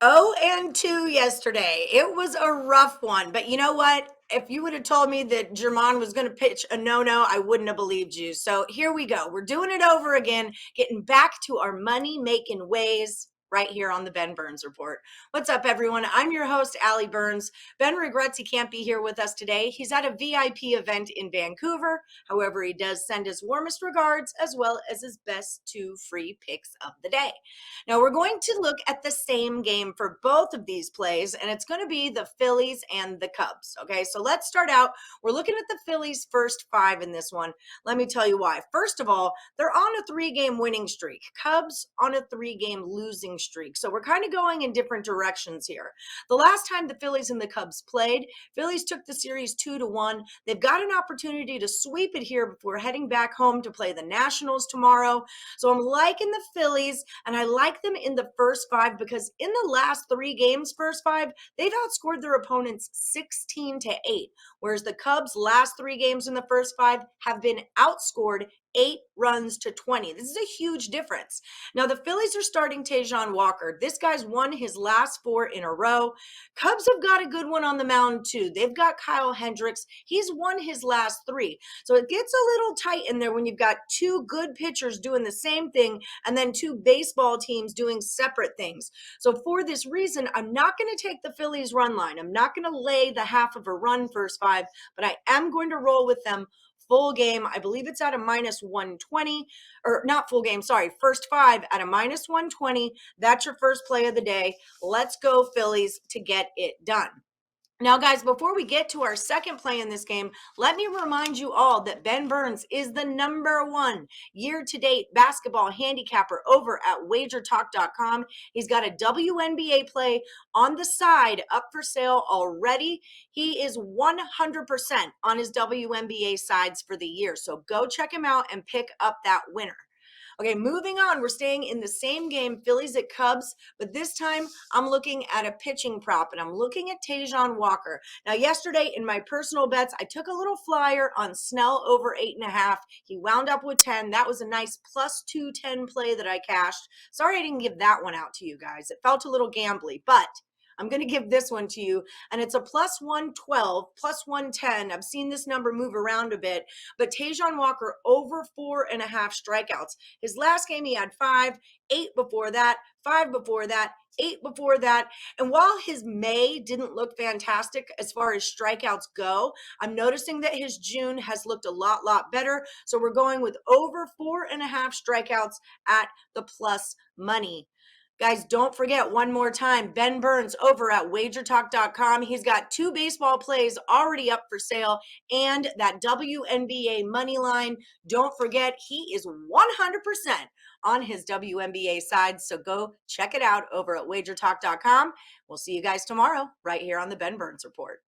0-2 yesterday. It was a rough one, but you know what? If you would have told me that German was going to pitch a no-no, I wouldn't have believed you. So here we go. We're doing it over again, getting back to our money-making ways right here on the Ben Burns Report. What's up, everyone? I'm your host, Allie Burns. Ben regrets he can't be here with us today. He's at a VIP event in Vancouver. However, he does send his warmest regards as well as his best 2 free picks of the day. Now we're going to look at the same game for both of these plays, and it's going to be the Phillies and the Cubs. Okay, so let's start out. We're looking at the Phillies' first 5 in this one. Let me tell you why. First of all, they're on a 3-game winning streak. Cubs on a 3-game losing streak. So we're kind of going in different directions here. The last time the Phillies and the Cubs played, Phillies took the series 2-1. They've got an opportunity to sweep it here before heading back home to play the Nationals tomorrow. So I'm liking the Phillies, and I like them in the first 5 because in the last 3 games, first 5, they've outscored their opponents 16-8, whereas the Cubs' last 3 games in the first 5 have been outscored 8-20. This is a huge difference. Now, the Phillies are starting Tajon Walker. This guy's won his last 4 in a row. Cubs have got a good one on the mound, too. They've got Kyle Hendricks. He's won his last 3. So it gets a little tight in there when you've got 2 good pitchers doing the same thing and then 2 baseball teams doing separate things. So for this reason, I'm not going to take the Phillies run line. I'm not going to lay the half of a run first 5, but I am going to roll with them full game. I believe it's at a -120, or not full game, sorry, first 5 at a -120. That's your first play of the day. Let's go Phillies to get it done. Now, guys, before we get to our second play in this game, let me remind you all that Ben Burns is the #1 year-to-date basketball handicapper over at WagerTalk.com. He's got a WNBA play on the side up for sale already. He is 100% on his WNBA sides for the year, so go check him out and pick up that winner. Okay, moving on, we're staying in the same game, Phillies at Cubs, but this time I'm looking at a pitching prop, and I'm looking at Tajon Walker. Now, yesterday in my personal bets, I took a little flyer on Snell over 8.5. He wound up with 10. That was a nice +210 play that I cashed. Sorry I didn't give that one out to you guys. It felt a little gambly, but I'm going to give this one to you, and it's a +112, +110. I've seen this number move around a bit, but Tajon Walker over 4.5 strikeouts. His last game, he had 5, 8 before that, 5 before that, 8 before that. And while his May didn't look fantastic as far as strikeouts go, I'm noticing that his June has looked a lot better. So we're going with over 4.5 strikeouts at the plus money. Guys, don't forget one more time, Ben Burns over at WagerTalk.com. He's got 2 baseball plays already up for sale and that WNBA money line. Don't forget, he is 100% on his WNBA side, so go check it out over at WagerTalk.com. We'll see you guys tomorrow right here on the Ben Burns Report.